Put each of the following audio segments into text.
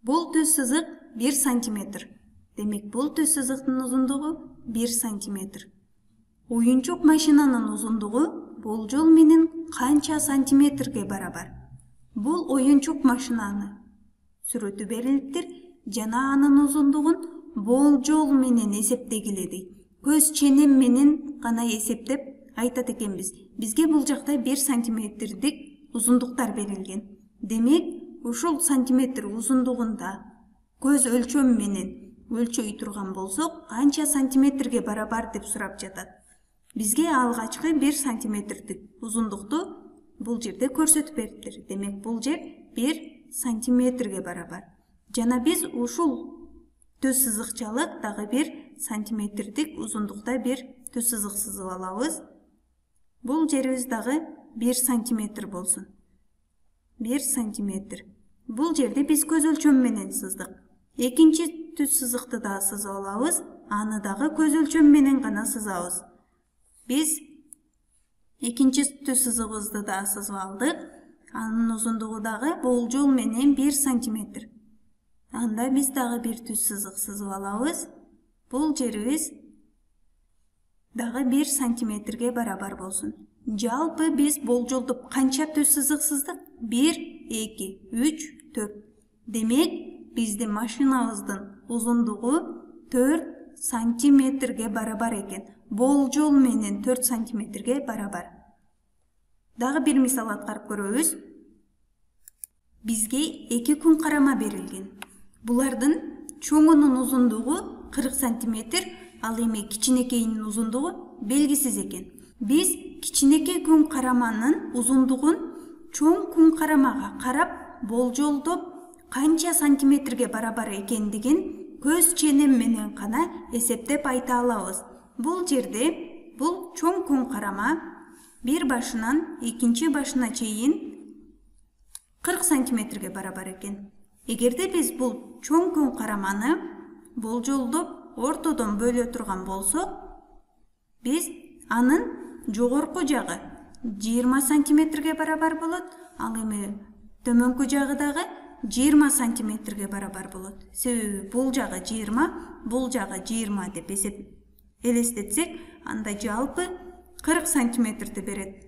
Бул түз сызык 1 сантиметр. Демек, бул түз сызыктын узундугу 1 сантиметр. Оюнчук машинанын узундугу болжол менен канча сантиметрге барабар? Бул оюнчук машинаны сүрөтү берилиптир жана анын узундугун болжол менен эсептегиле дейт. Көз ченем менен гана эсептеп айтат экенбиз. Бизге бул жакта 1 сантиметрдик узундуктар берилген. Демек, ушул сантиметр узундугунда көз өлчөм менен өлчөй турган болсок, канча сантиметрге барабар деп сурап жатат. Бизге алгачкы 1 сантиметрдик узундукту бул жерде көрсөтүп бериптир. Демек, бул жер 1 сантиметрге барабар. Жана биз ушул түз сызыкчалык дагы 1 сантиметрдик узундукта бир түз сызык сызып алабыз. Бул жерибиз дагы 1 сантиметр болсун. 1 сантиметр. Бул жерде биз көз өлчөм менен сыздык. Экинчи түз сызыкты да сызып алабыз, аны дагы көз өлчөм менен гана сызабыз. Биз экинчи түз сызыгыбызды да сызып алдык. Анын узундугу дагы болжол менен 1 сантиметр. Анда биз дагы бир түз сызык сызып алабыз. Бул жерибиз дагы 1 сантиметрге барабар болсун. Жалпы биз болжолдоп канча түз сызык сыздык? 1, 2, 3, 4. Демек, биздин машинабыздын узундугу 4 сантиметрге барабар экен. Болжол менен 4 сантиметрге барабар. Дагы бир мисал аткарып көрөбүз. Бизге 2 күн карама берилген. Булардын чоңунун узундугу 40 сантиметр, ал эми кичинекейинин узундугу белгисиз экен. Биз кичинекей күн караманын узундугун чоң күн карамага карап болжолдоп канча сантиметрге барабар экендигин көз ченем менен гана эсептеп айта алабыз. Бул жерде бул чоң күн карама бир башынан экинчи башына чейин 40 сантиметрге барабар экен. Эгерде биз бул чоң күн караманы болжолдоп ортодон бөлө турган болсок, биз анын жогорку жагы 20 сантиметрге барабар болот, ал эми төмөнкү жагы дагы 20 сантиметрге барабар болот. Себеби бул жагы 20, бул жагы 20 деп элестетсек, анда жалпы 40 сантиметрди берет.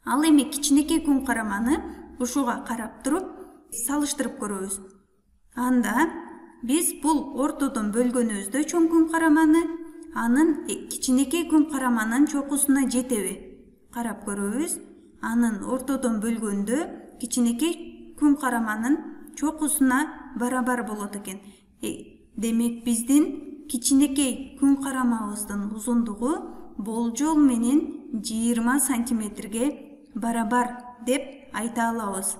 Ал эми кичинекей күн караманы ушуга карап туруп салыштырып көрөбүз. Анда биз бул ортодон бөлгөнүбүздө чоң күн караманы анын кичинекей күн караманын чокусуна жетеби? Карап көрөбүз. Анын ортодон бөлгөндө кичинекей күн караманын чокусуна барабар болот экен. Демек, биздин кичинекей күн карамабыздын узундугу болжол менен 20 сантиметрге барабар деп айта алабыз.